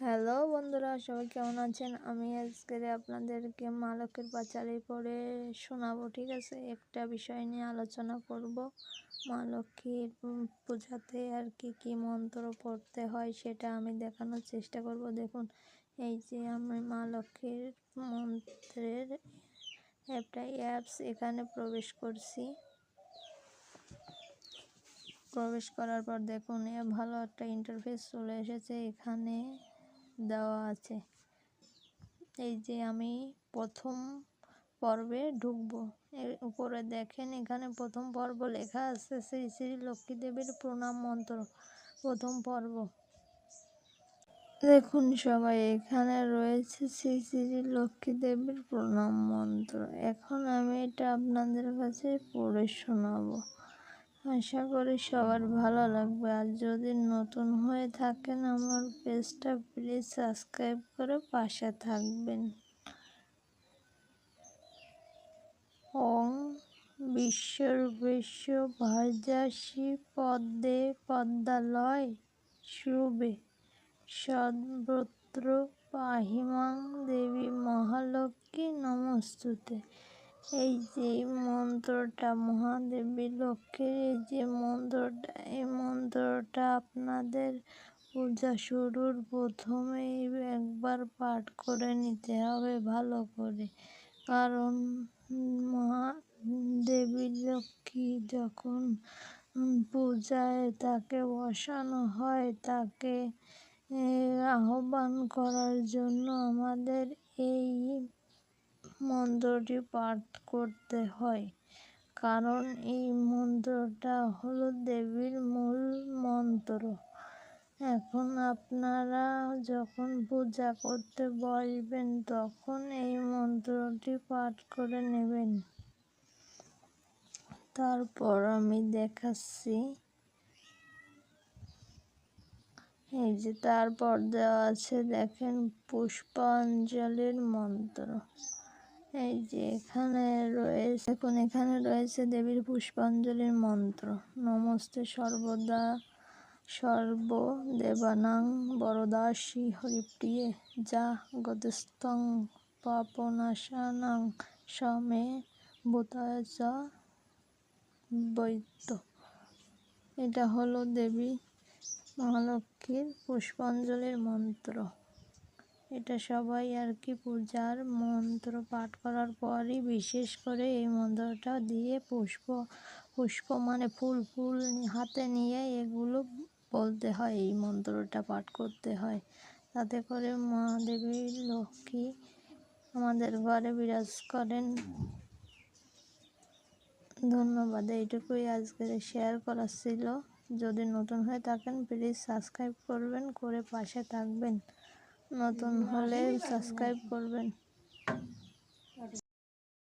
Hello বন্ধুরা, সবাই কেমন আছেন? আমি আজকে আপনাদেরকে মা লক্ষ্মীর পাঁচালী পড়ে শোনাবো। ঠিক আছে, একটা বিষয় নিয়ে আলোচনা করব। মা লক্ষ্মীর পূজাতে আর কি মন্ত্র পড়তে হয় সেটা আমি দেখানোর চেষ্টা করব। দেখুন, এই যে আমি মা লক্ষ্মীর মন্ত্রের একটা অ্যাপস এখানে প্রবেশ করছি। প্রবেশ করার পর দেখুন ভালো একটা ইন্টারফেস চলে এসেছে। এখানে দেওয়া আছে, এই যে আমি প্রথম পর্বে ঢুকবো। এর উপরে দেখেন এখানে প্রথম পর্ব লেখা আছে শ্রী শ্রী লক্ষ্মী দেবীর প্রণাম মন্ত্র, প্রথম পর্ব। দেখুন সবাই, এখানে রয়েছে শ্রী শ্রী লক্ষ্মী দেবীর প্রণাম মন্ত্র। এখন আমি এটা আপনাদের কাছে পড়ে শোনাবো। আশা করি সবার ভালো লাগবে। আর যদি নতুন হয়ে থাকেন আমার পেজটা প্লিজ সাবস্ক্রাইব করে পাশে থাকবেন। ওং বিশ্বরূপেশ ভার্যাসি পদ্মে পদ্মালয় শুভে সর্বত্র পাহিমাং দেবী মহালক্ষ্মী নমস্তুতে। এই যে মন্ত্রটা মহাদেবী লক্ষ্মীর, এই মন্ত্রটা আপনাদের পূজা শুরুর প্রথমেই একবার পাঠ করে নিতে হবে ভালো করে। কারণ মা দেবী লক্ষ্মী যখন পূজায় তাকে বসানো হয়, তাকে আহ্বান করার জন্য আমাদের এই মন্ত্রটি পাঠ করতে হয়। কারণ এই মন্ত্রটা হলো দেবীর মূল মন্ত্র। এখন আপনারা যখন পূজা করতে বসবেন তখন এই মন্ত্রটি পাঠ করে নেবেন। তারপর আমি দেখাচ্ছি, এই যে তারপর দেওয়া আছে দেখেন পুষ্পাঞ্জলির মন্ত্র। এই যে এখানে রয়েছে দেবীর পুষ্পাঞ্জলির মন্ত্র। নমস্তে সর্বদা সর্বদেবানাং বরদাসী হরিপ্রিয়ে যা গতস্থং পাপনাশানাং সমে ভূতায় যা বৈদ্য। এটা হলো দেবী মহালক্ষ্মীর পুষ্পাঞ্জলির মন্ত্র। এটা সবাই পূজার মন্ত্র পাঠ করার পরই বিশেষ করে এই মন্ত্রটা দিয়ে পুষ্প মানে ফুল হাতে নিয়ে এগুলো বলতে হয়, এই মন্ত্রটা পাঠ করতে হয়। তাতে করে মা দেবী লক্ষ্মী আমাদের ঘরে বিরাজ করেন। ধন্যবাদ, এইটুকুই আজকে শেয়ার করার ছিল। যদি নতুন হয়ে থাকেন প্লিজ সাবস্ক্রাইব করবেন, করে পাশে থাকবেন। নতুন হলে সাবস্ক্রাইব করবেন।